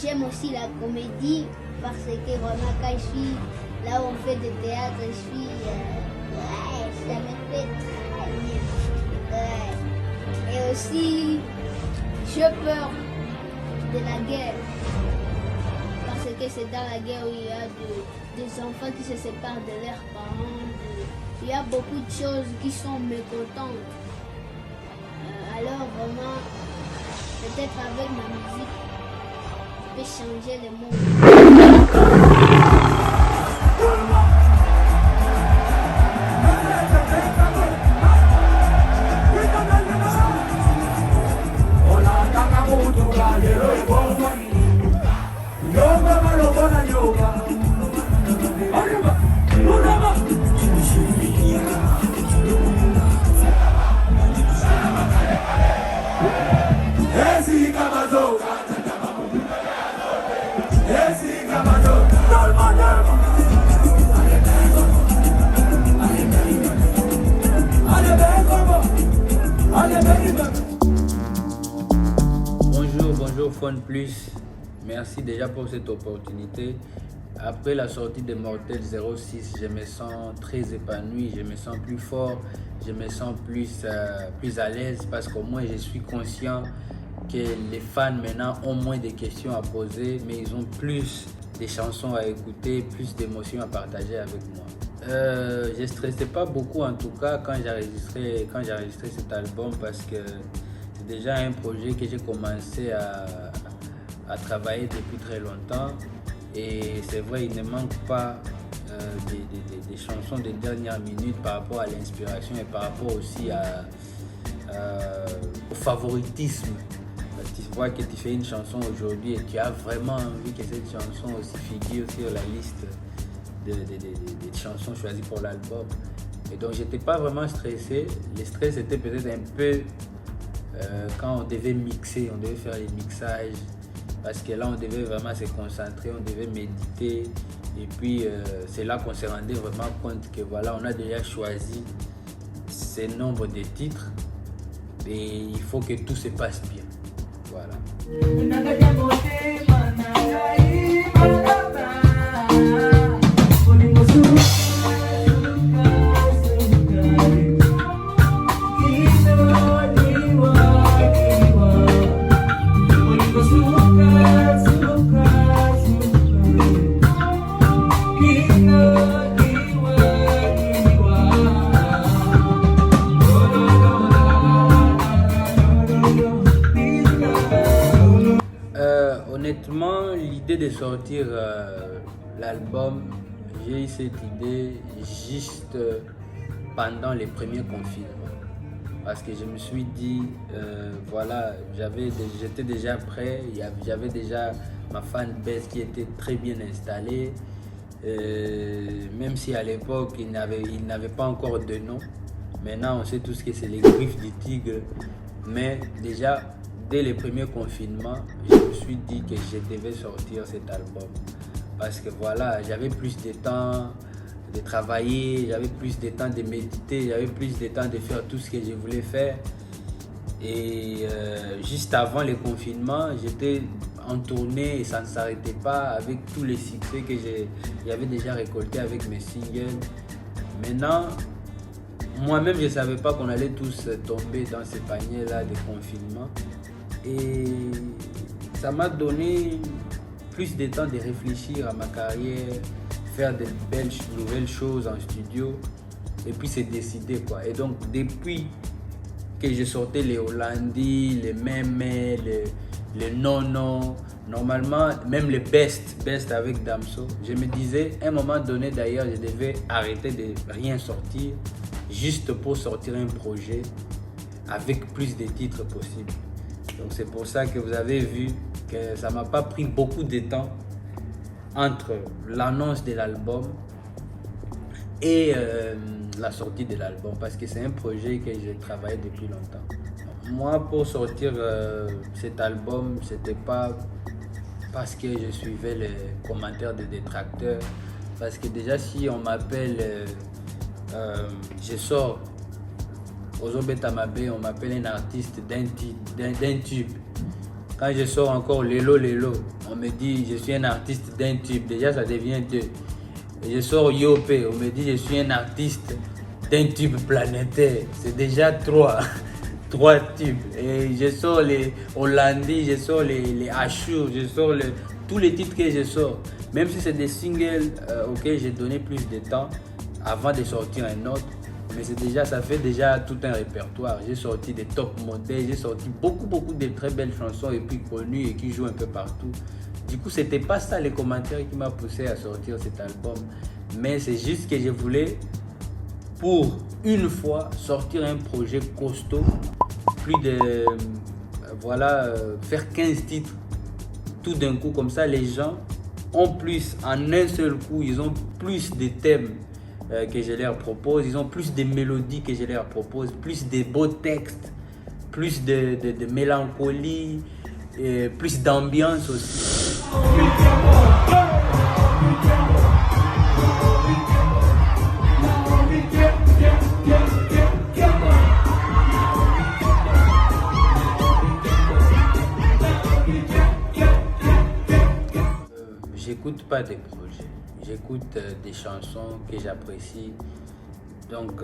j'aime aussi la comédie parce que vraiment quand je suis là où on fait du théâtre, ça me fait très bien. Ouais. Et aussi, j'ai peur de la guerre. Parce que c'est dans la guerre où il y a des enfants qui se séparent de leurs parents. Il y a beaucoup de choses qui sont mécontentes. Alors vraiment, peut-être avec ma musique, je peux changer le monde. Bonjour Phone Plus, merci déjà pour cette opportunité. Après la sortie de Mortel 06, je me sens très épanoui, je me sens plus fort, je me sens plus à l'aise parce qu'au moins je suis conscient que les fans maintenant ont moins de questions à poser, mais ils ont plus de chansons à écouter, plus d'émotions à partager avec moi. Je ne stressais pas beaucoup en tout cas quand j'ai enregistré cet album parce que c'est déjà un projet que j'ai commencé à travailler depuis très longtemps. Et c'est vrai, il ne manque pas des chansons de dernière minute par rapport à l'inspiration et par rapport aussi au favoritisme. Tu vois que tu fais une chanson aujourd'hui et tu as vraiment envie que cette chanson aussi figure sur la liste des chansons choisies pour l'album. Et donc j'étais pas vraiment stressé. Le stress était peut-être un peu quand on devait mixer, on devait faire les mixages. Parce que là, on devait vraiment se concentrer, on devait méditer. Et puis, c'est là qu'on s'est rendu vraiment compte que voilà, on a déjà choisi ce nombre de titres. Et il faut que tout se passe bien. Voilà. Honnêtement, l'idée de sortir l'album, j'ai eu cette idée juste pendant les premiers confinements. Parce que je me suis dit, voilà, j'étais déjà prêt, j'avais déjà ma fanbase qui était très bien installée. Même si à l'époque, il n'avait pas encore de nom. Maintenant, on sait tous que c'est les griffes du tigre. Mais déjà, dès le premier confinement, je me suis dit que je devais sortir cet album. Parce que voilà, j'avais plus de temps de travailler, j'avais plus de temps de méditer, j'avais plus de temps de faire tout ce que je voulais faire. Et juste avant le confinement, j'étais en tournée et ça ne s'arrêtait pas avec tous les succès que j'avais déjà récoltés avec mes singles. Maintenant, moi-même, je ne savais pas qu'on allait tous tomber dans ce panier-là de confinement. Et ça m'a donné plus de temps de réfléchir à ma carrière, faire de belles nouvelles choses en studio et puis c'est décidé quoi. Et donc depuis que j'ai sorti les Hollandis, les Mémé, les Non-Non, normalement même les Best avec Damso, je me disais à un moment donné d'ailleurs je devais arrêter de rien sortir juste pour sortir un projet avec plus de titres possibles. Donc c'est pour ça que vous avez vu que ça ne m'a pas pris beaucoup de temps entre l'annonce de l'album et la sortie de l'album parce que c'est un projet que j'ai travaillé depuis longtemps. Moi, pour sortir cet album, c'était pas parce que je suivais les commentaires des détracteurs. Parce que déjà, si on m'appelle, je sors Ozobetamabe, on m'appelle un artiste d'un tube. Quand je sors encore Lelo, on me dit je suis un artiste d'un tube, déjà ça devient 2. Je sors Yopé, on me dit je suis un artiste d'un tube planétaire, c'est déjà 3. 3 tubes. Et je sors les Hollandais, je sors les Ashur, je sors tous les titres que je sors. Même si c'est des singles auxquels j'ai donné plus de temps avant de sortir un autre. Mais ça fait déjà tout un répertoire. J'ai sorti des top modèles, j'ai sorti beaucoup de très belles chansons et puis connues et qui jouent un peu partout. Du coup, c'était pas ça les commentaires qui m'ont poussé à sortir cet album. Mais c'est juste que je voulais, pour une fois, sortir un projet costaud, faire 15 titres tout d'un coup. Comme ça, les gens ont plus, en un seul coup, ils ont plus de thèmes que je leur propose, ils ont plus de mélodies que je leur propose, plus de beaux textes, plus de mélancolie, et plus d'ambiance aussi. J'écoute pas des projets, j'écoute des chansons que j'apprécie. Donc,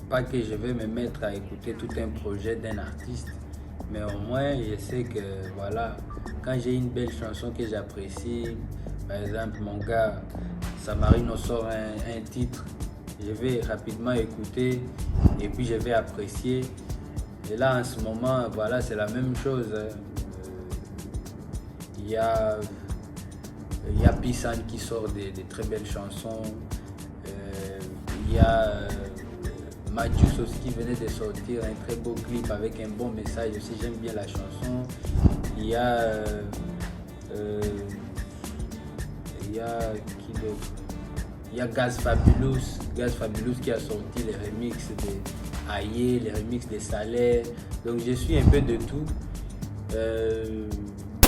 pas que je vais me mettre à écouter tout un projet d'un artiste, mais au moins je sais que voilà, quand j'ai une belle chanson que j'apprécie, par exemple mon gars Samarino sort un titre, je vais rapidement écouter et puis je vais apprécier. Et là en ce moment, voilà, c'est la même chose. Il y a Pissan qui sort des très belles chansons. Il y a Mathius aussi qui venait de sortir un très beau clip avec un bon message aussi, j'aime bien la chanson. Il y a qui d'autre? Il y a Gaz Fabulous qui a sorti les remixes de Aye, les remixes de Salaire. Donc je suis un peu de tout.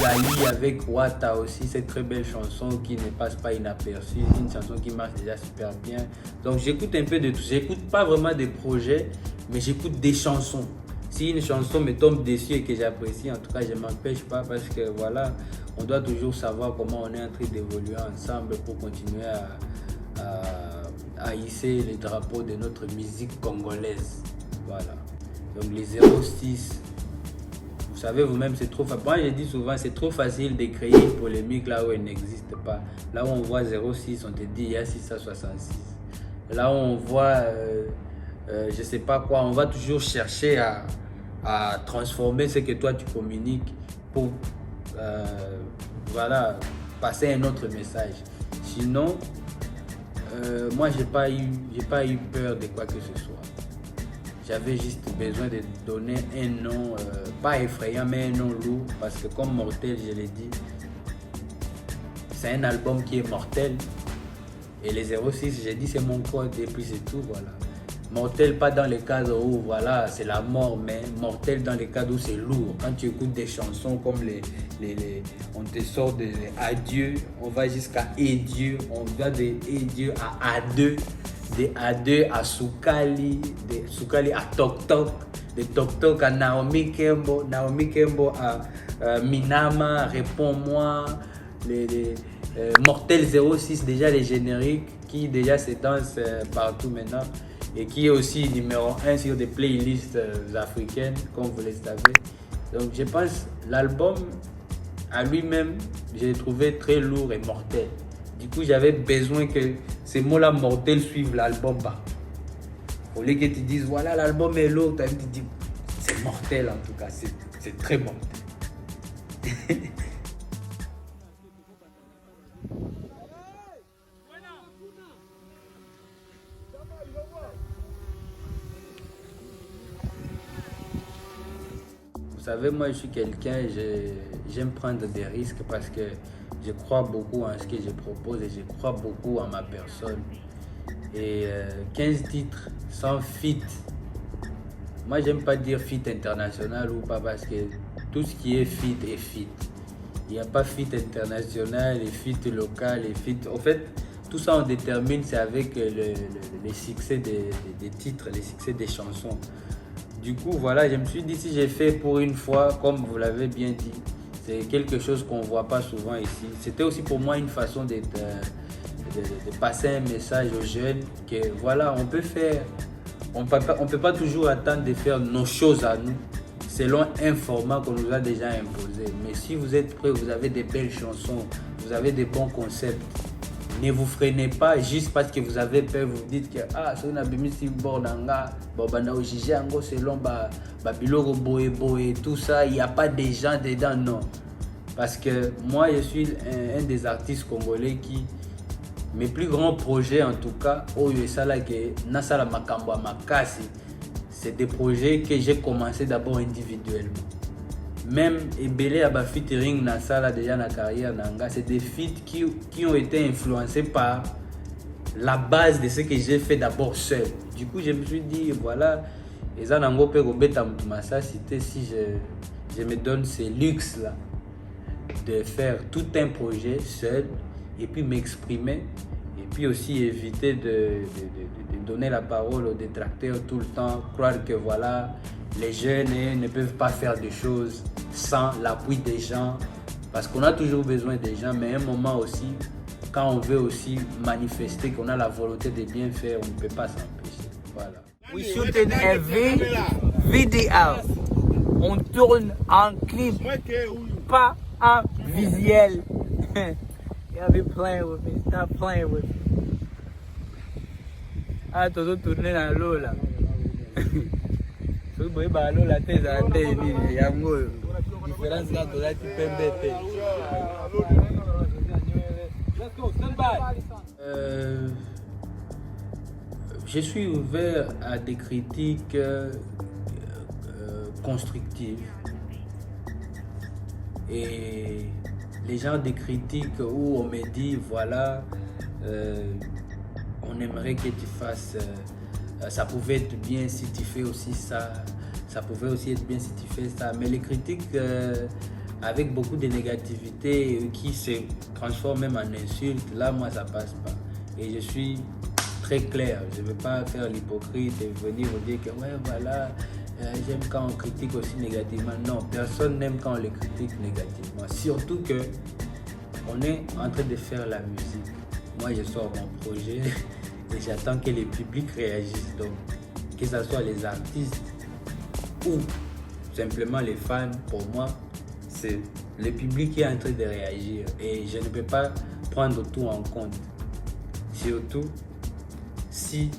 Gali avec Wata aussi, cette très belle chanson qui ne passe pas inaperçue, une chanson qui marche déjà super bien. Donc j'écoute un peu de tout, j'écoute pas vraiment des projets, mais j'écoute des chansons. Si une chanson me tombe dessus et que j'apprécie, en tout cas je m'empêche pas parce que voilà, on doit toujours savoir comment on est en train d'évoluer ensemble pour continuer à hisser les drapeaux de notre musique congolaise. Voilà. Donc les 06. Vous savez vous-même, c'est trop facile. Moi, je dis souvent, c'est trop facile de créer une polémique là où elle n'existe pas. Là où on voit 06, on te dit il y a 666. Là où on voit, je sais pas quoi, on va toujours chercher à transformer ce que toi tu communiques pour voilà, passer un autre message. Sinon, moi, j'ai pas eu peur de quoi que ce soit. J'avais juste besoin de donner un nom, pas effrayant, mais un nom lourd, parce que comme Mortel, je l'ai dit, c'est un album qui est mortel. Et les 06, j'ai dit, c'est mon code, et puis c'est tout, voilà. Mortel, pas dans les cadres où, voilà, c'est la mort, mais mortel dans les cadres où c'est lourd. Quand tu écoutes des chansons comme on te sort de Adieu, on va jusqu'à Et Dieu, on va de Et Dieu à A2. De A2 à Soukali, de Soukali à Tok Tok, de Tok Tok à Naomi Kembo à Minama, Réponds-moi, les Mortel 06, déjà les génériques qui déjà se dansent partout maintenant et qui est aussi numéro 1 sur des playlists africaines, comme vous le savez. Donc je pense l'album à lui-même, je l'ai trouvé très lourd et mortel. Du coup, j'avais besoin que ces mots-là mortels suivent l'album. Au lieu que tu dises, voilà, l'album est lourd, tu dis, c'est mortel en tout cas, c'est très mortel. Vous savez, moi, je suis quelqu'un, j'aime prendre des risques parce que je crois beaucoup en ce que je propose et je crois beaucoup en ma personne. Et 15 titres sans feat. Moi, j'aime pas dire feat international ou pas parce que tout ce qui est feat est feat. Il n'y a pas feat international et feat local et feat. En fait, tout ça on détermine, c'est avec les succès des titres, les succès des chansons. Du coup, voilà, je me suis dit si j'ai fait pour une fois, comme vous l'avez bien dit, C'est quelque chose qu'on ne voit pas souvent ici. C'était aussi pour moi une façon de passer un message aux jeunes que voilà, on peut faire, on peut pas toujours attendre de faire nos choses à nous selon un format qu'on nous a déjà imposé. Mais si vous êtes prêts, vous avez des belles chansons, vous avez des bons concepts, ne vous freinez pas juste parce que vous avez peur. Vous dites que c'est une abimisi bornanga, bana ojije ango selon biloko boé tout ça, il n'y a pas de gens dedans, non. Parce que moi je suis un des artistes congolais qui, mes plus grands projets en tout cas, nasala makambo makasi, c'est des projets que j'ai commencé d'abord individuellement. Même Ebele à featuring Nasala déjà dans la carrière nanga, c'est des feats qui ont été influencés par la base de ce que j'ai fait d'abord seul. Du coup, je me suis dit voilà, et ça nango pe robeta mutumasa cité si je me donne ce luxe là de faire tout un projet seul et puis m'exprimer et puis aussi éviter de donner la parole aux détracteurs tout le temps, croire que voilà, les jeunes ne peuvent pas faire des choses sans l'appui des gens, parce qu'on a toujours besoin des gens, mais à un moment aussi, quand on veut aussi manifester qu'on a la volonté de bien faire, on ne peut pas s'empêcher. Voilà. We shooting a vidéo. On tourne en clip, pas en visuel. Y'all be playing with me, stop playing with me. Todo tourner dans l'eau là. So boy ba l'eau la tête à tête ni yango. Différence là to la tu peux bête. Let's go, stand by. Je suis ouvert à des critiques constructives. Et les gens des critiques où on me dit voilà, on aimerait que tu fasses, ça pouvait être bien si tu fais aussi ça, ça pouvait aussi être bien si tu fais ça. Mais les critiques avec beaucoup de négativité qui se transforment même en insultes, là moi ça passe pas. Et je suis très clair, je ne veux pas faire l'hypocrite et venir vous dire que ouais voilà, j'aime quand on critique aussi négativement. Non, personne n'aime quand on les critique négativement. Surtout que on est en train de faire la musique. Moi, je sors mon projet et j'attends que les publics réagissent. Donc, que ce soit les artistes ou simplement les fans, pour moi, c'est le public qui est en train de réagir. Et je ne peux pas prendre tout en compte. Surtout si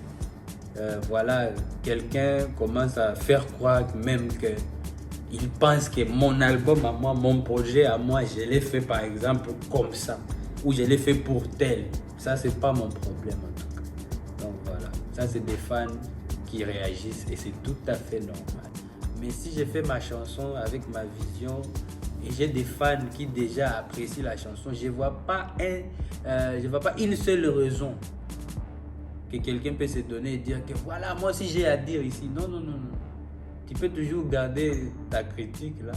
voilà, quelqu'un commence à faire croire même qu'il pense que mon album à moi, mon projet à moi, je l'ai fait par exemple comme ça, ou je l'ai fait pour tel. Ça, c'est pas mon problème en tout cas. Donc voilà, ça c'est des fans qui réagissent et c'est tout à fait normal. Mais si je fais ma chanson avec ma vision et j'ai des fans qui déjà apprécient la chanson, je vois pas une seule raison que quelqu'un peut se donner et dire que voilà, moi aussi j'ai à dire ici. Non, non, non, non. Tu peux toujours garder ta critique là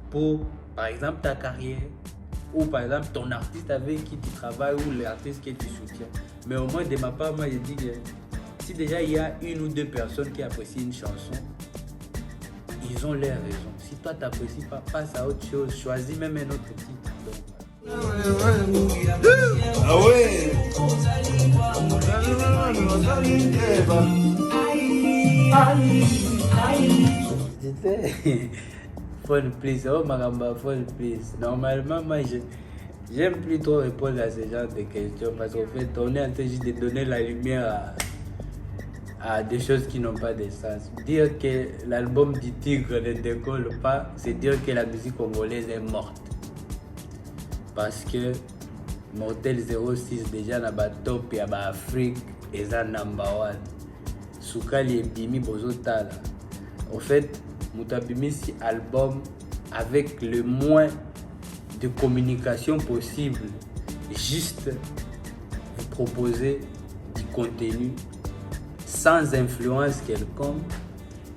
pour, par exemple, ta carrière ou par exemple ton artiste avec qui tu travailles ou l'artiste que tu soutiens. Mais au moins de ma part, moi je dis que si déjà il y a une ou deux personnes qui apprécient une chanson, ils ont leur raison. Si toi tu n'apprécies pas, passe à autre chose, choisis même un autre titre. Donc, ah ouais. Phone please, oh Maramba, phone please. Normalement, moi j'aime plus trop répondre à ce genre de questions parce qu'en fait, on est en train juste de donner la lumière à des choses qui n'ont pas de sens. Dire que l'album du Tigre ne décolle pas, c'est dire que la musique congolaise est morte. Parce que Mortel 06 déjà na ba top ya ba Afrique eza number 1. Soukali ebimi bozotala. En fait, mutabimi si album avec le moins de communication possible, juste vous proposer du contenu sans influence quelconque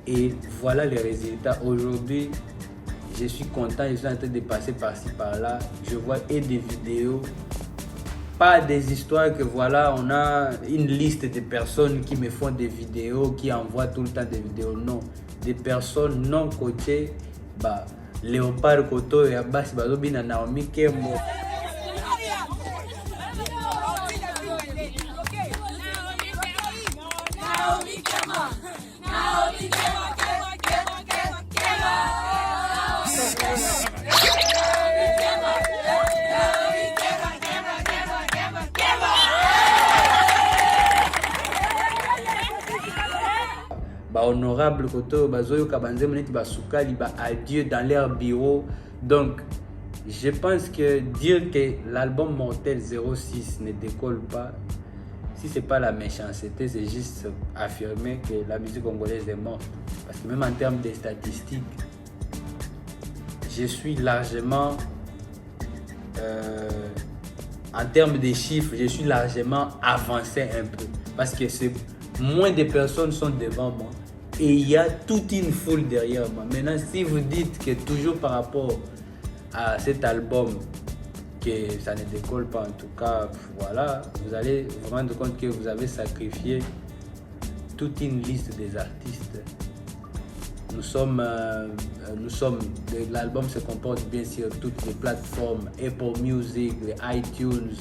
et voilà les résultats. Aujourd'hui, je suis content, je suis en train de passer par-ci par-là, je vois et des vidéos, pas des histoires que voilà, on a une liste de personnes qui me font des vidéos, qui envoient tout le temps des vidéos, non, des personnes non coachées, Léopard Koto et Abbas Bazobina Naomi Kembo. Honorable Koto, Bazoyo Kabanze Moneti Basukali, adieu dans leur bureau. Donc, je pense que dire que l'album Mortel 06 ne décolle pas, si c'est pas la méchanceté, c'est juste affirmer que la musique congolaise est morte. Parce que même en termes de statistiques, je suis largement, en termes de chiffres, je suis largement avancé un peu. Parce que moins de personnes sont devant moi. Et il y a toute une foule derrière moi. Maintenant, si vous dites que toujours par rapport à cet album, que ça ne décolle pas, en tout cas, voilà, vous allez vous rendre compte que vous avez sacrifié toute une liste des artistes. L'album se comporte bien sur toutes les plateformes, Apple Music, les iTunes,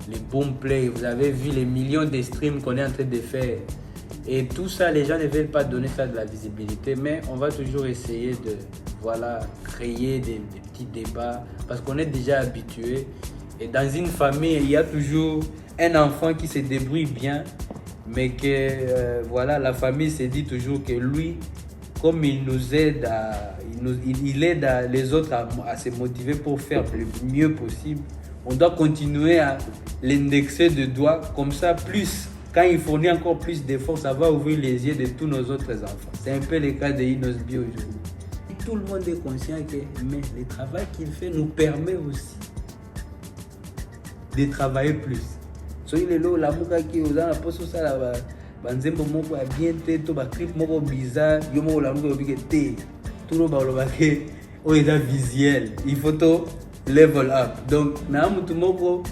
les Boomplay. Vous avez vu les millions de streams qu'on est en train de faire. Et tout ça, les gens ne veulent pas donner ça de la visibilité, mais on va toujours essayer de créer des petits débats parce qu'on est déjà habitué. Et dans une famille, il y a toujours un enfant qui se débrouille bien, mais que la famille se dit toujours que lui, comme il nous aide, il aide les autres à se motiver pour faire le mieux possible. On doit continuer à l'indexer de doigts, comme ça, plus. Quand il fournit encore plus d'efforts, ça va ouvrir les yeux de tous nos autres enfants. C'est un peu le cas de Inosbi aujourd'hui. Tout le monde est conscient que le travail qu'il fait nous permet aussi de travailler plus. So il est là, la mouka qui est la poste ça là, banzembo moko a bien té, to ba clip moko bizarre, yo moko la mouka obike té. Tout le monde ba ke o est visuel. Il faut to level up. Donc na mutu moko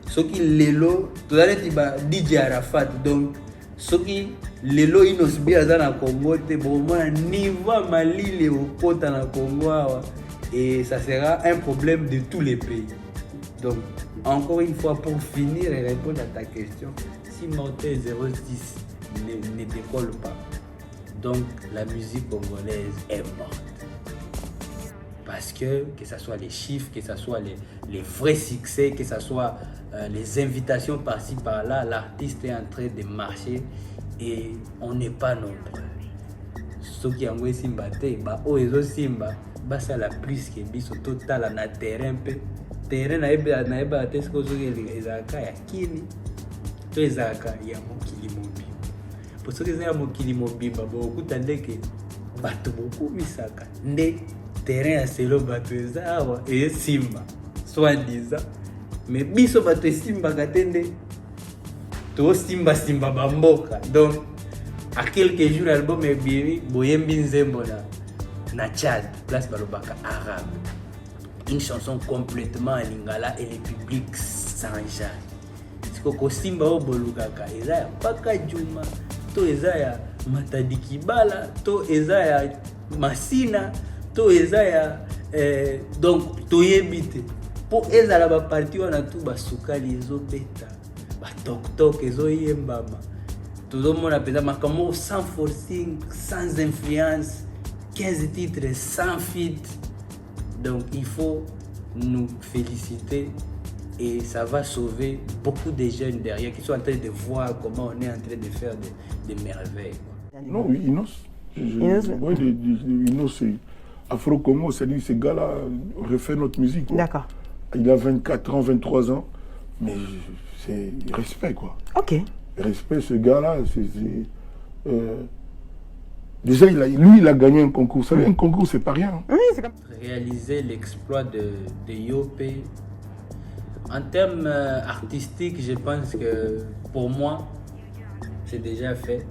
soki lelo tozalaki ba DJ Arafat, donc soki lelo Inosbi aza na Congo te bomona niveau malile okota na Congo awa, et ça sera un problème de tous les pays. Donc encore une fois, pour finir et répondre à ta question, si Mortel 06 ne décolle pas, donc la musique congolaise est morte. Parce que ce soit les chiffres, que ce soit les vrais succès, que ce soit les invitations par-ci par-là, l'artiste est en train de marcher et on n'est pas nombreux. Ce qui est en Simba, Simba, ça la plus que biso total na terrain terrain na eba tesko zo ezaka ya kini to ezaka ya mokili mobimba. Pour ce que c'est ya mokili mobimba, beaucoup tandeke bato beaucoup misaka nde terrain ya selo bato ezawa et Simba soit disant, mais biso bato Simba katende to Simba bamboka. Donc à quelques jours l'album est bien boyembi nzembo na Tchad, place balobaka arabe, une chanson complètement en lingala et le public s'enjaille. C'est que Simba obolukaka eza ya Paka Juma, to eza ya Matadi Kibala, to eza ya Masina, to eza ya donc toyebite po eza la ba parti wana tu basukali ezobeta ba tok tok ezoyembama. Tout le monde appelle ça comme sans forcing, sans influence, 15 titres sans feat. Donc il faut nous féliciter et ça va sauver beaucoup de jeunes derrière qui sont en train de voir comment on est en train de faire des merveilles. Non, oui, Inos. Inos, c'est Afro-Congo, c'est-à-dire ces gars-là refait notre musique. D'accord. Il a 24 ans, 23 ans, mais c'est respect, quoi. Ok. Respect, ce gars-là, déjà, lui, il a gagné un concours. Vous savez, un concours, c'est pas rien. Oui, c'est comme... Réaliser l'exploit de Yopé, en termes artistiques, je pense que pour moi, c'est déjà fait.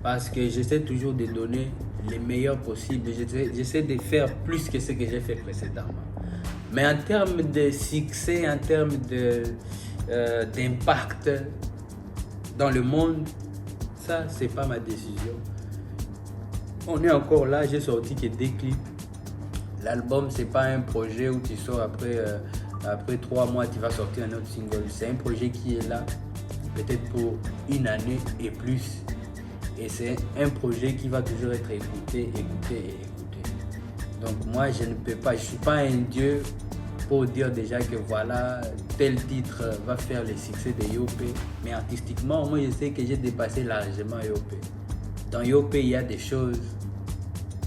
Parce que j'essaie toujours de donner les meilleurs possibles. J'essaie de faire plus que ce que j'ai fait précédemment. Mais en termes de succès, en termes d'impact dans le monde, ça, c'est pas ma décision. On est encore là, j'ai sorti que des clips. L'album, c'est pas un projet où tu sors après 3 mois, tu vas sortir un autre single. C'est un projet qui est là, peut-être pour une année et plus. Et c'est un projet qui va toujours être écouté. Donc moi, je ne peux pas, je ne suis pas un dieu pour dire déjà que voilà, tel titre va faire le succès de Yope. Mais artistiquement, moi, je sais que j'ai dépassé largement Yope. Dans Yope, il y a des choses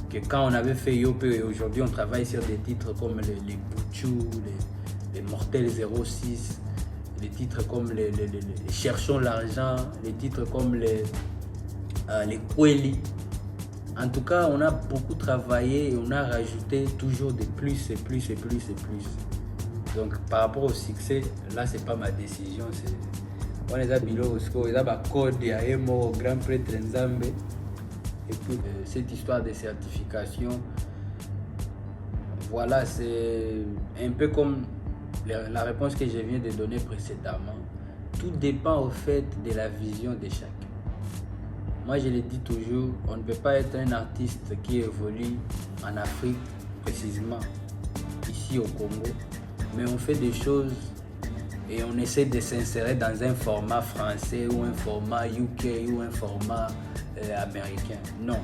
que quand on avait fait Yope et aujourd'hui on travaille sur des titres comme les Bouchou, les Mortels 06, les titres comme les Cherchons l'argent, les titres comme les Kweli. En tout cas, on a beaucoup travaillé et on a rajouté toujours de plus et plus et plus et plus. Donc par rapport au succès, là c'est pas ma décision, c'est on les a bilo on les a code ya emo grand prêtre Nzambe. Et puis cette histoire de certification, voilà, c'est un peu comme la réponse que je viens de donner précédemment. Tout dépend au fait de la vision de chacun. Moi je le dis toujours, on ne peut pas être un artiste qui évolue en Afrique précisément, ici au Congo, mais on fait des choses et on essaie de s'insérer dans un format français ou un format UK ou un format américain. Non.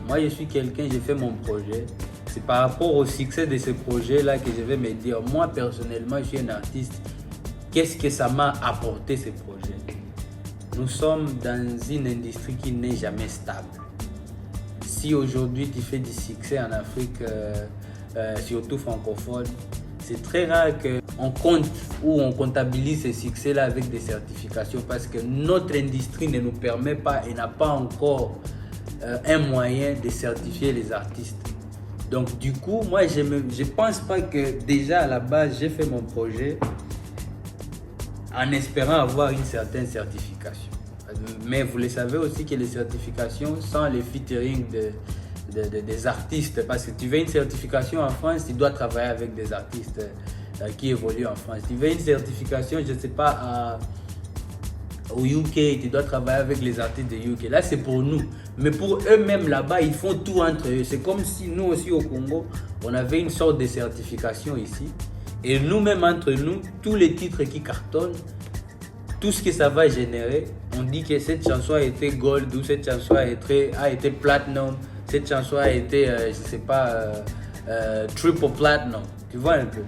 Moi, je suis quelqu'un, j'ai fait mon projet. C'est par rapport au succès de ce projet-là que je vais me dire, moi, personnellement, je suis un artiste. Qu'est-ce que ça m'a apporté, ce projet? Nous sommes dans une industrie qui n'est jamais stable. Si aujourd'hui, tu fais du succès en Afrique, surtout francophone, c'est très rare qu'on compte ou on comptabilise ce succès-là avec des certifications parce que notre industrie ne nous permet pas et n'a pas encore un moyen de certifier les artistes. Donc du coup, moi je pense pas que déjà à la base j'ai fait mon projet en espérant avoir une certaine certification. Mais vous le savez aussi que les certifications sans les featuring des artistes, parce que tu veux une certification en France, tu dois travailler avec des artistes qui évoluent en France. Tu veux une certification, je ne sais pas, au UK, tu dois travailler avec les artistes de UK. Là, c'est pour nous. Mais pour eux-mêmes, là-bas, ils font tout entre eux. C'est comme si nous aussi au Congo, on avait une sorte de certification ici. Et nous-mêmes, entre nous, tous les titres qui cartonnent, tout ce que ça va générer, on dit que cette chanson a été gold ou cette chanson a été platinum. Cette chanson a été, je sais pas, triple platinum. Tu vois un peu.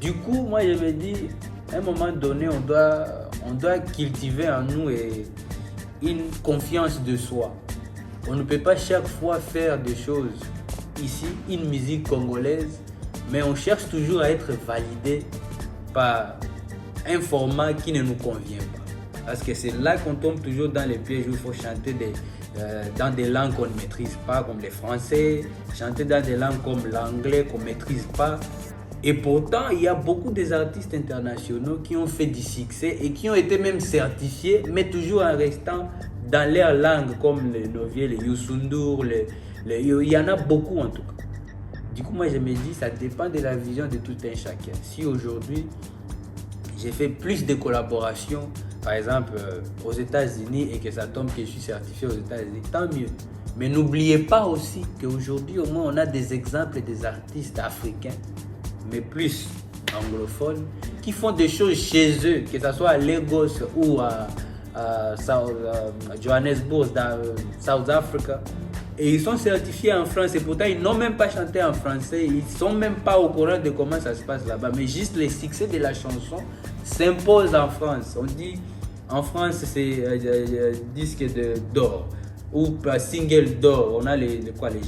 Du coup, moi, je me dis, à un moment donné, on doit cultiver en nous une confiance de soi. On ne peut pas chaque fois faire des choses ici, une musique congolaise, mais on cherche toujours à être validé par un format qui ne nous convient pas. Parce que c'est là qu'on tombe toujours dans les pièges où il faut chanter dans des langues qu'on ne maîtrise pas, comme le français, chanter dans des langues comme l'anglais qu'on ne maîtrise pas. Et pourtant, il y a beaucoup d'artistes internationaux qui ont fait du succès et qui ont été même certifiés, mais toujours en restant dans leur langue, comme les Novier, les Youssou N'Dour, il y en a beaucoup en tout cas. Du coup, moi je me dis, ça dépend de la vision de tout un chacun. Si aujourd'hui, j'ai fait plus de collaborations, par exemple aux États-Unis, et que ça tombe que je suis certifié aux États-Unis, tant mieux. Mais n'oubliez pas aussi qu'aujourd'hui, au moins, on a des exemples des artistes africains, mais plus anglophones, qui font des choses chez eux, que ce soit à Lagos ou à Johannesburg, dans South Africa. Et ils sont certifiés en France et pourtant ils n'ont même pas chanté en français, ils ne sont même pas au courant de comment ça se passe là-bas. Mais juste le succès de la chanson s'impose en France. On dit en France c'est disque d'or ou single d'or. On a les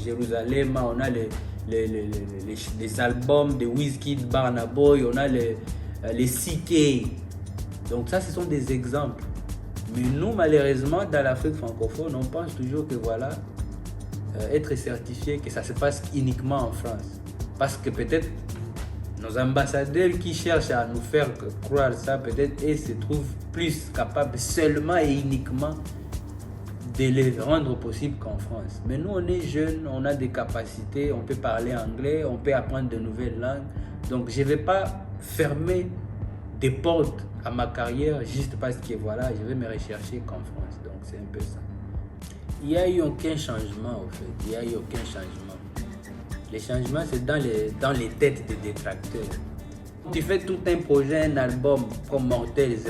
Jérusalem, on a les albums de Wizkid, Burna Boy, on a les CK. Donc ça, ce sont des exemples. Mais nous, malheureusement, dans l'Afrique francophone, on pense toujours que voilà, être certifié, que ça se passe uniquement en France. Parce que peut-être nos ambassadeurs qui cherchent à nous faire croire ça, peut-être ils se trouvent plus capables seulement et uniquement de les rendre possible qu'en France. Mais nous, on est jeunes, on a des capacités, on peut parler anglais, on peut apprendre de nouvelles langues. Donc, je ne vais pas fermer des portes à ma carrière juste parce que voilà, je vais me rechercher qu'en France. Donc, c'est un peu ça. Il n'y a eu aucun changement, en fait. Il n'y a eu aucun changement. Les changements, c'est dans les têtes des détracteurs. Tu fais tout un projet, un album comme Mortel 06.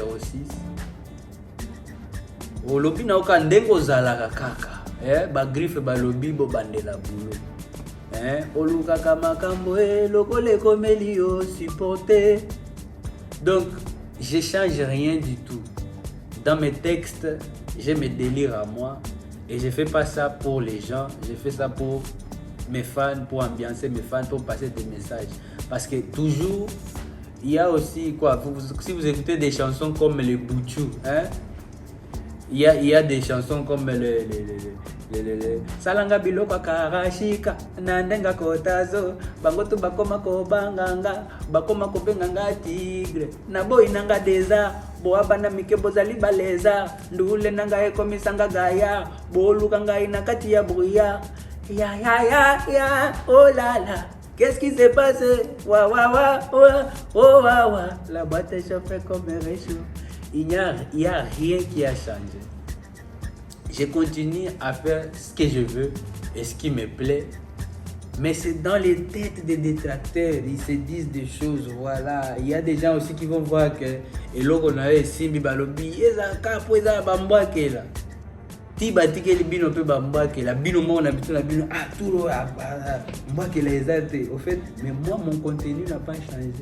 Olobi na oka ndenge ozalaka kaka. Ba griffe ba lobi bo bandela boulot. Olukaka makambo lokole komeli yo supporter. Donc, je change rien du tout. Dans mes textes, j'ai mes délires à moi. Et je ne fais pas ça pour les gens. Je fais ça pour mes fans, pour ambiancer mes fans, pour passer des messages. Parce que toujours, il y a aussi quoi. Si vous écoutez des chansons comme les Bouchou, il y a des chansons comme le Salanga biloko karashika nandenga kotazo bangoto bakoma ko banganga bakoma ko benganga tigre na boy nanga deza boa bana mike bozali baleza ndule nanga ekomisanga gaya boluka ngai na kati ya bruya ya oh là là, qu'est-ce qui s'est passé wa la boîte est chauffée comme un réchaud. Il n'y a rien qui a changé. Je continue à faire ce que je veux et ce qui me plaît. Mais c'est dans les têtes des détracteurs. Ils se disent des choses, voilà. Il y a des gens aussi qui vont voir que... Et là, on a Simbi Balobi, là. Tiba tikeli bino pe bambake la bino mo na bitu la bino tout lo mbake la ezate. Au fait, mais moi mon contenu n'a pas changé.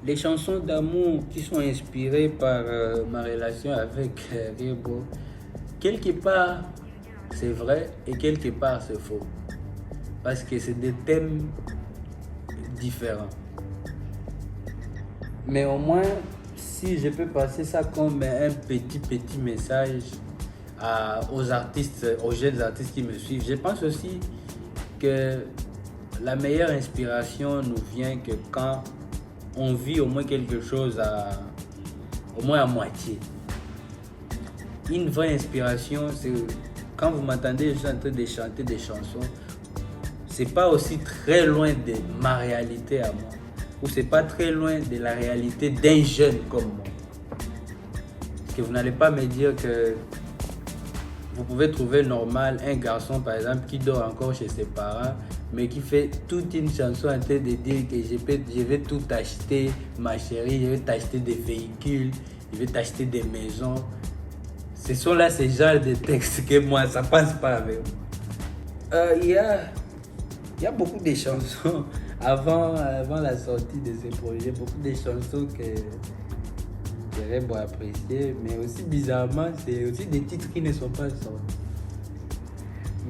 Les chansons d'amour qui sont inspirées par ma relation avec Rebo, quelque part c'est vrai et quelque part c'est faux. Parce que c'est des thèmes différents. Mais au moins, si je peux passer ça comme un petit message aux artistes, aux jeunes artistes qui me suivent, je pense aussi que la meilleure inspiration nous vient que quand on vit au moins quelque chose au moins à moitié. Une vraie inspiration, c'est quand vous m'entendez, je suis en train de chanter des chansons, c'est pas aussi très loin de ma réalité à moi, ou c'est pas très loin de la réalité d'un jeune comme moi. Parce que vous n'allez pas me dire que vous pouvez trouver normal un garçon par exemple qui dort encore chez ses parents, mais qui fait toute une chanson en train de dire que je vais tout acheter, ma chérie, je vais t'acheter des véhicules, je vais t'acheter des maisons. Ce sont là ces genres de textes que moi, ça passe pas avec moi. Il y a beaucoup de chansons avant la sortie de ce projet, beaucoup de chansons que j'aurais beau apprécier, mais aussi bizarrement, c'est aussi des titres qui ne sont pas sortis.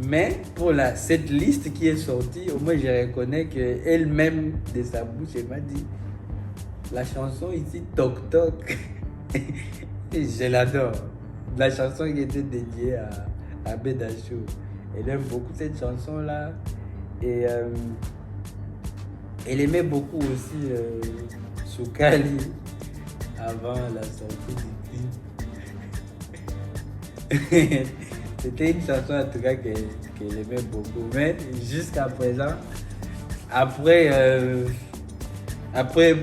Mais pour cette liste qui est sortie, au moins je reconnais qu'elle-même, de sa bouche, elle m'a dit la chanson ici, Toc Toc, je l'adore. La chanson qui était dédiée à Bédachou. Elle aime beaucoup cette chanson-là. Et elle aimait beaucoup aussi Soukali avant la sortie du clip. C'était une chanson en tout cas qu'elle aimait beaucoup. Mais jusqu'à présent, après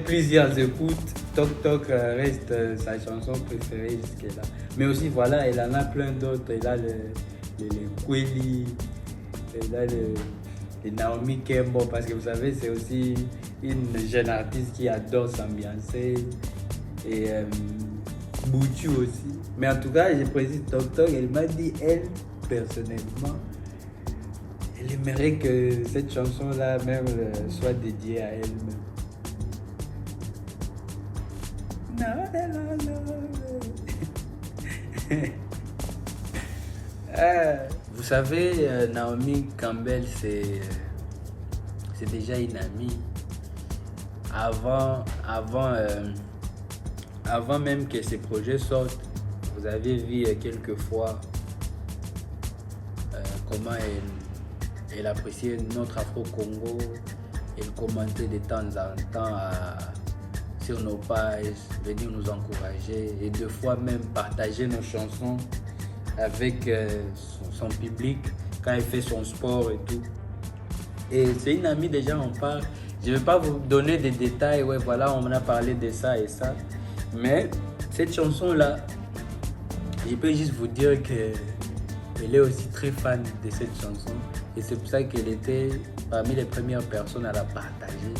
plusieurs écoutes, Toc Toc reste sa chanson préférée jusque-là. Mais aussi, voilà, elle en a plein d'autres. Elle a les Kweli, elle a les Naomi Kembo, parce que vous savez, c'est aussi une jeune artiste qui adore s'ambiancer. Et Bouchou aussi. Mais en tout cas, je précise Toc Toc, elle m'a dit, elle, personnellement, elle aimerait que cette chanson-là même soit dédiée à elle-même. Vous savez, Naomi Campbell, c'est déjà une amie. Avant même que ces projets sortent, vous avez vu quelques fois comment elle appréciait notre Afro-Congo. Elle commentait de temps en temps sur nos pages, venir nous encourager et deux fois même partager nos chansons avec son public. quand il fait son sport et tout. Et c'est une amie, déjà on parle. Je ne vais pas vous donner des détails, ouais voilà, on a parlé de ça et ça. Mais cette chanson-là, je peux juste vous dire qu'elle est aussi très fan de cette chanson. Et c'est pour ça qu'elle était parmi les premières personnes à la partager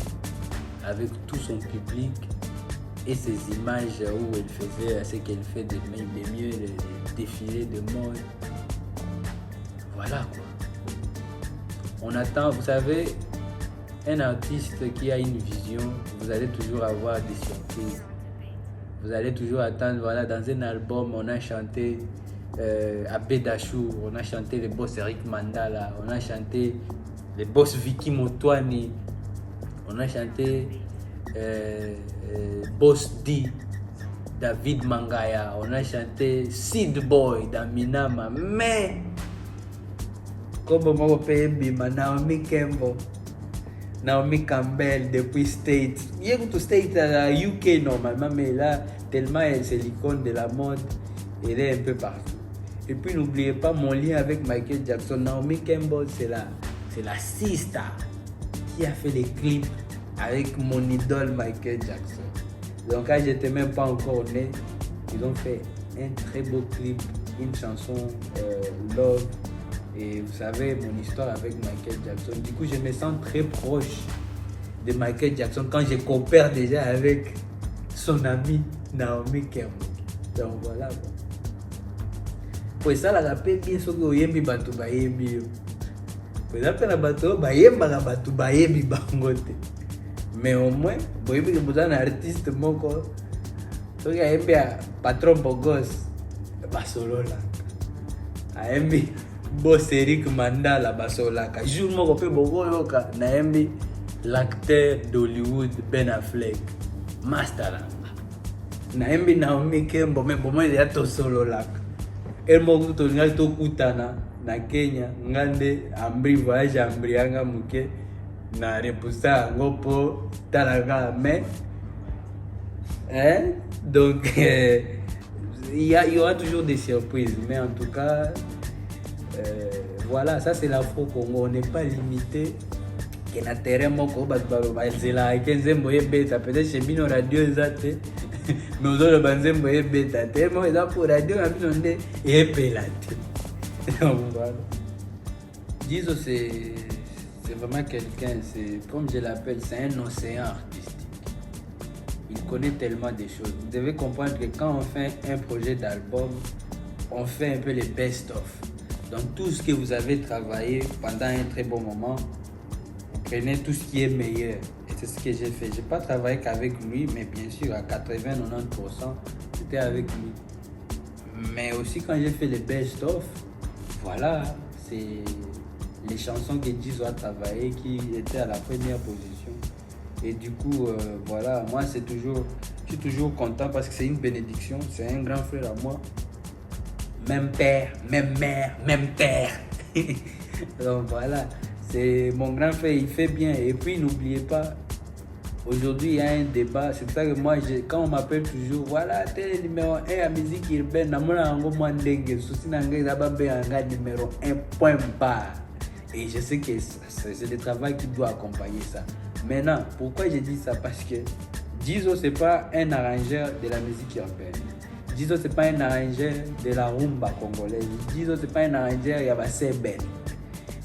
avec tout son public et ses images où elle faisait ce qu'elle fait de mieux, les défilés de mode. Voilà quoi. On attend, vous savez, un artiste qui a une vision, vous allez toujours avoir des surprises. Vous allez toujours attendre, voilà, dans un album, on a chanté Abbé Dachou, on a chanté le boss Eric Mandala, on a chanté le boss Vicky Motwani, on a chanté Boss D, David Mangaya, on a chanté Seed Boy dans Minama, mais comme on peut Bima, Naomi Campbell, Naomi Campbell depuis States. Il est to States à UK normalement, mais là, tellement c'est l'icône de la mode, elle est un peu partout. Et puis n'oubliez pas mon lien avec Michael Jackson. Naomi Campbell, c'est la sister qui a fait les clips avec mon idole Michael Jackson. Donc quand j'étais même pas encore né, ils ont fait un très beau clip, une chanson Love. Et vous savez mon histoire avec Michael Jackson. Du coup, je me sens très proche de Michael Jackson quand je compare déjà avec son ami Naomi Campbell. Donc voilà. Pour ça, la rappelle bien ce que vous avez batu bayembi. Pour ça, la batu bayemba la batu bayembi bangote. Mais au moins, vous avez que un artiste moko. Ce qui a un patron bogos, basolo là. A un boss Eric Mandala basolaka. Jour moko pe bogo yoka na embi l'acteur d'Hollywood Ben Affleck masteranga. Na embi Naomi Campbell mais bon il y a to solo laka. El moko to ngal to kutana na Kenya ngande ambri voyage ambrianga muke na reposa ngopo talaga mais donc il y aura toujours des surprises mais en tout cas voilà, ça c'est l'Afro-Congo, on n'est pas limité. Que na terrain moko bazela kenzembo beta peut-être chez bino radio zate mais aux autres banzembo beta tellement ça pour radio na bino nde et pelate. Voilà. Disons c'est vraiment quelqu'un, c'est comme je l'appelle, c'est un océan artistique. Il connaît tellement des choses. Vous devez comprendre que quand on fait un projet d'album, on fait un peu les best-of. Donc tout ce que vous avez travaillé pendant un très bon moment, vous prenez tout ce qui est meilleur. Et c'est ce que j'ai fait. Je n'ai pas travaillé qu'avec lui, mais bien sûr à 80-90%, c'était avec lui. Mais aussi quand j'ai fait les best-of, voilà, c'est les chansons que Jizzo a travaillé qui étaient à la première position. Et du coup, voilà, moi je suis toujours content parce que c'est une bénédiction, c'est un grand frère à moi. Même père, même mère, même terre. Donc voilà, c'est mon grand frère, il fait bien. Et puis n'oubliez pas, aujourd'hui il y a un débat. C'est pour ça que moi, quand on m'appelle toujours, voilà, tel numéro 1 à musique urbaine, numéro 1 point barre. Et je sais que c'est le travail qui doit accompagner ça. Maintenant, pourquoi je dis ça? Parce que Jizzo, c'est pas un arrangeur de la musique urbaine. Jizzo, c'est pas un arrangeur de la rumba congolaise. Jizzo, c'est pas un arrangeur de la seben.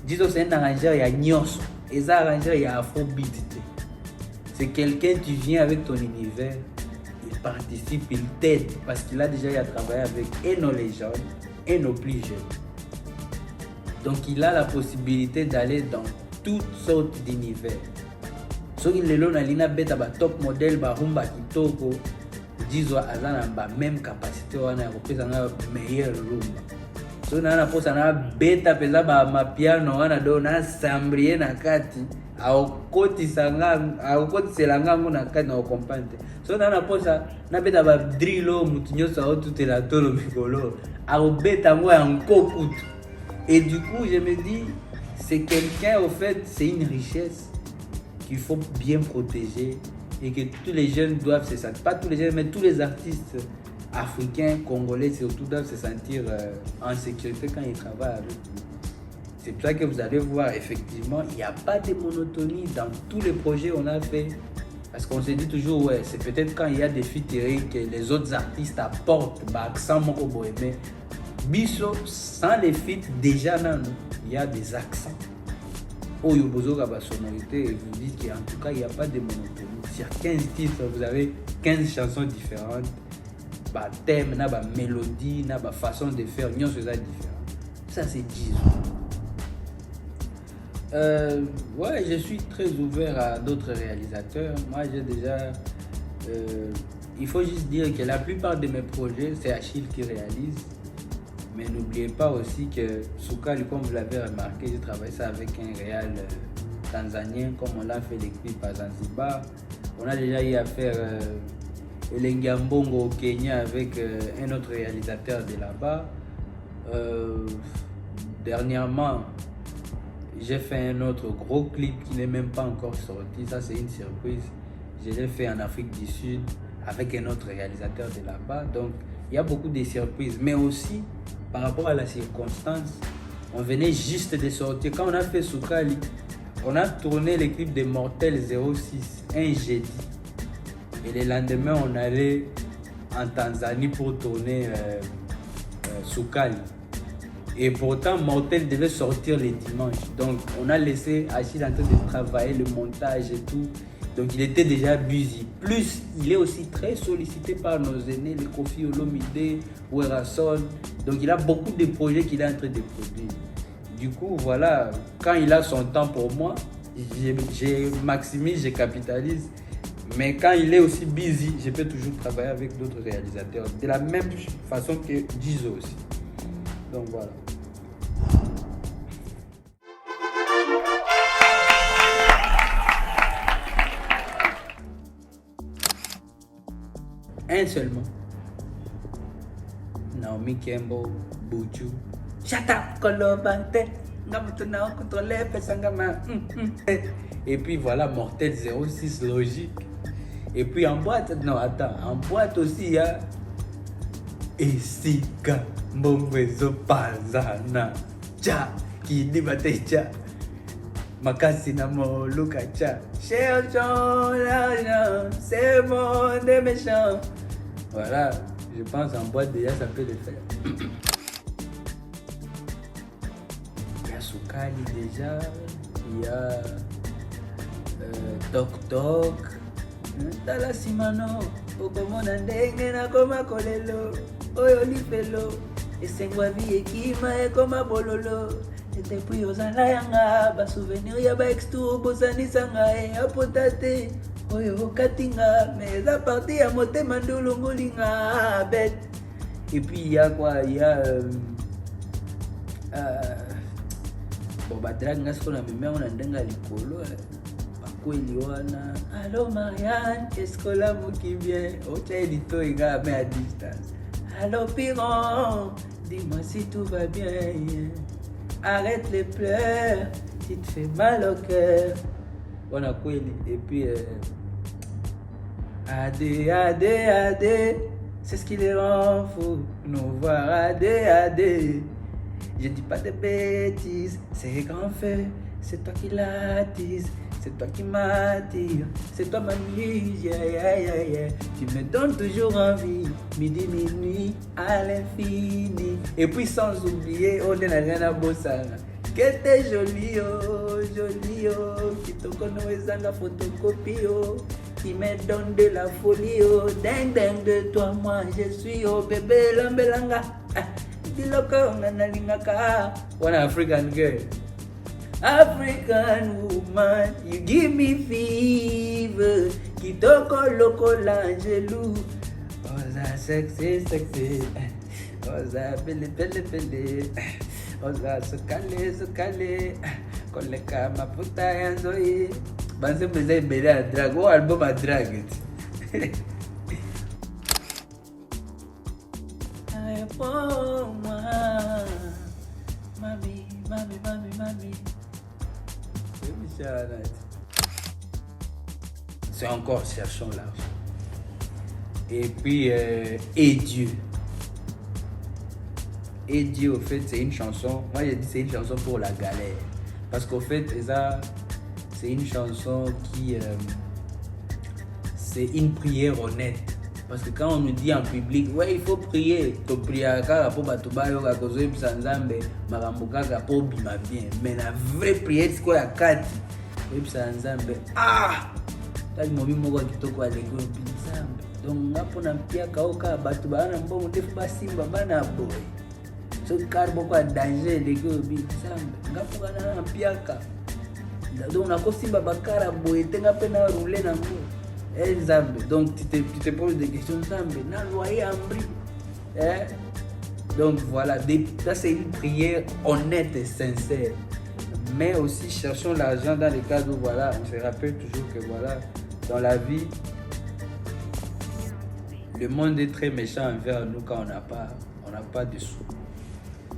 Jizzo, c'est un arrangeur de Nyoso. Et ça, arrangeur de Afrobeat. C'est quelqu'un qui vient avec ton univers, il participe, il t'aide parce qu'il a déjà travaillé avec et nos légendes et nos plus jeunes. Donc il a la possibilité d'aller dans toutes sortes d'univers. So il est là, il a un top modèle, ba rumba kitoko. Jizzo a la même capacité à représenter meilleur rumba. So na po sana beta peza ba mapiano wana do na sambrier na kati aokoti selanga na kati na okompante. So na po sa na beta ba drilo mutinyo sa otutela tolo mikolo aobeta ngo ya nkokutu. Et du coup, je me dis, c'est quelqu'un, au fait, c'est une richesse qu'il faut bien protéger et que tous les jeunes doivent se sentir, pas tous les jeunes, mais tous les artistes africains, congolais surtout, doivent se sentir en sécurité quand ils travaillent avec lui. C'est pour ça que vous allez voir, effectivement, il n'y a pas de monotonie dans tous les projets qu'on a fait. Parce qu'on se dit toujours, ouais, c'est peut-être quand il y a des featuring que les autres artistes apportent accent mon boy. Mais Bisso, sans les feats, déjà, il y a des accents. Oh, il y a des sonorités et vous dites qu'en tout cas, il n'y a pas de monotonie. Sur 15 titres, vous avez 15 chansons différentes. Thème, mélodie, façon de faire, c'est ça différent. Ça, c'est Jizo. Ouais, je suis très ouvert à d'autres réalisateurs. Moi, j'ai déjà... il faut juste dire que la plupart de mes projets, c'est Achille qui réalise. Mais n'oubliez pas aussi que Soukali, comme vous l'avez remarqué, j'ai travaillé ça avec un réal tanzanien, comme on l'a fait les clips à Zanzibar. On a déjà eu à faire Elengambongo au Kenya avec un autre réalisateur de là-bas. Dernièrement, j'ai fait un autre gros clip qui n'est même pas encore sorti. Ça, c'est une surprise. Je l'ai fait en Afrique du Sud avec un autre réalisateur de là-bas. Donc, il y a beaucoup de surprises. Mais aussi, par rapport à la circonstance, on venait juste de sortir. Quand on a fait Soukali, on a tourné les clips de Mortel 06 un jeudi. Et le lendemain, on allait en Tanzanie pour tourner Soukali. Et pourtant, Mortel devait sortir les dimanches. Donc, on a laissé Achille en train de travailler le montage et tout. Donc, il était déjà busy. Plus, il est aussi très sollicité par nos aînés, les Kofi Olomide, Werason. Donc, il a beaucoup de projets qu'il est en train de produire. Du coup, voilà, quand il a son temps pour moi, je maximise, je capitalise. Mais quand il est aussi busy, je peux toujours travailler avec d'autres réalisateurs. De la même façon que Jizo aussi. Donc, voilà. Un seulement. Naomi Campbell, Buju. Shut up, Kolobante. Et puis voilà, Mortel 06, logique. Et puis en boîte, non, attends, en boîte aussi, il y a Esika Mbongwezo Pazana. Tcha, qui dit Batecha. Makasi na Moluka Tcha. Cherchons l'argent, c'est mon des méchants. Voilà, je pense en boîte déjà ça peut le faire. Il y a Soukali déjà, il y a Tok Tok. Tala simano, okomona ndenge na koma kolelo, oyo lifelo, esengwa vi ekima ekoma bololo. Et puis ozala yanga, ba souvenir ya ba ex-tour bozanisa nga apotate. Oyo katinga, mais à partir à motema ndulungulinga bête. Et puis il y a quoi? Il y a bon bah drag ngas qu'on a mis on a ndenga likolo. Allô Marianne, est-ce que l'amour qui vient? Oh t'as dit toi il gars mais à distance. Allô Piron, dis-moi si tout va bien. Arrête les pleurs, si te fais mal au cœur. On a quoi et puis Adé, Adé, Adé, c'est ce qui les rend fous, nous voir Adé, Adé. Je dis pas de bêtises, c'est grand feu, c'est toi qui l'attise, c'est toi qui m'attire, c'est toi ma nuit, yeah, yeah, yeah, yeah. Tu me donnes toujours envie, midi, minuit, à l'infini. Et puis sans oublier, on n'a rien à bosser. Que t'es jolie, oh, qui te connaît la photocopie, oh. Qui me donne de la folie, oh, ding ding de toi, moi je suis, oh bébé lambelanga. Diloko nanalingaka, one African girl, African woman, you give me fever. Kitoko loko l'angelou, oh that sexy, sexy, oh that pele pele pele, oh that sukale, koleka maputa yanzoi. Banse pese bele a drag, oh album a drag it. Réponds-moi, mami, mami, mami, mami. C'est encore cherchons l'argent. Et puis, et Dieu. et Dieu, au fait, c'est une chanson. Moi, j'ai dit c'est une chanson pour la galère. Parce qu'au fait, ça, c'est une chanson qui. C'est une prière honnête. Parce que quand on nous dit en public, ouais, il faut prier. Tu pries à kaka pour batubayo, à cause de Psanzambe, Marambuka, pour bima bien. Mais la vraie prière, c'est quoi la carte? Et Psanzambe, ah! T'as dit, mon mimo, qui t'a quoi, les gros Psanzambe. Donc, on a pia kaoka, batubana, bon, on défend simba, bana boy. Ce car beaucoup de danger, les gros Psanzambe. On a pia ka. Donc, on a quoi simba, bakara, boy, t'as peine à rouler dans le Zambé. Donc tu te poses des questions, Zambé, n'a loyer en bris. Donc voilà, ça c'est une prière honnête et sincère. Mais aussi cherchons l'argent dans les cas où voilà, on se rappelle toujours que voilà, dans la vie, le monde est très méchant envers nous quand on n'a pas de sous.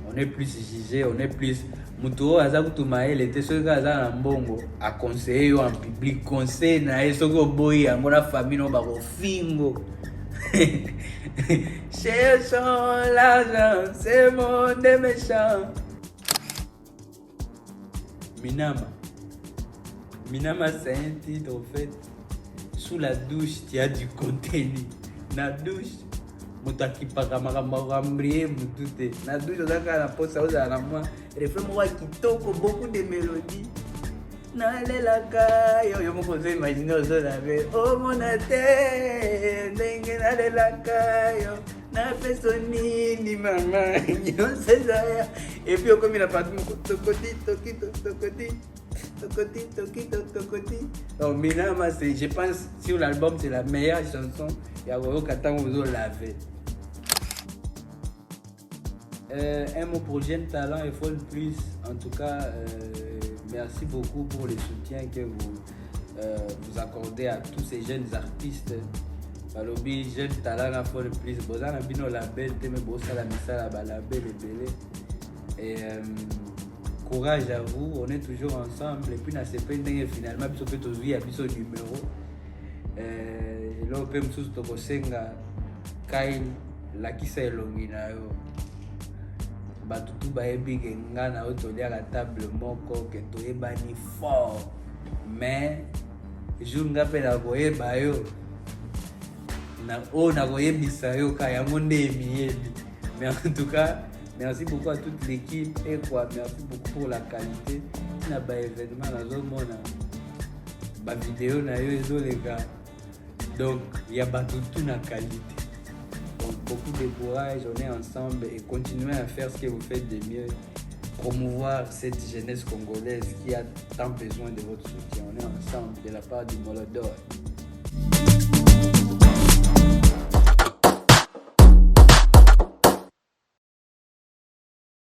On est plus jugé, on est plus. Mutuo azakutumaye était ce gars là en bongo a conseiller en public conseil na eso go boy à mon famille no ba ko fingo. Cherchons l'argent, c'est mon des méchants. Minama c'est un titre en fait. Sous la douche, tu as du contenu. La douche. Mutaki paka makambakambrié mutute na douche ozaka na posa ozala na mwa refrain moko kitoko beaucoup de mélodies nalelaka yo moko ozo imagine ozolave omona te ndenge nalelaka yo napeso nini mama nyonso ezaya epuis okomi na parti moko tokoti. Donc Minama, je pense sur l'album c'est la meilleure chanson. Il y a vous laver. Un mot pour Jeune Talent et Fall Plus. En tout cas, merci beaucoup pour le soutien que vous accordez à tous ces jeunes artistes. Balobi Jeune Talent et Fall Plus. Bozana bino label, teme bossa la misa la label et belé. Et courage à vous, on est toujours ensemble. Et puis, on s'est finalement, on peut toujours avoir un numéro. Et là, on peut me soutenir Kyle, la qui s'est longue. Batutu baebi ke ngana otolia la table moko ke toyebani fort. Mais, jour ngape na koyeba yo. Na koyebisa yo kaya monde emiyebi. Mais en tout cas, merci beaucoup à toute l'équipe et quoi, merci beaucoup pour la qualité. Il y a des événements dans le monde, des vidéos, les gars. Donc, il y a toute la qualité. Donc, beaucoup de courage, on est ensemble et continuez à faire ce que vous faites de mieux. Promouvoir cette jeunesse congolaise qui a tant besoin de votre soutien. On est ensemble de la part du Molodor.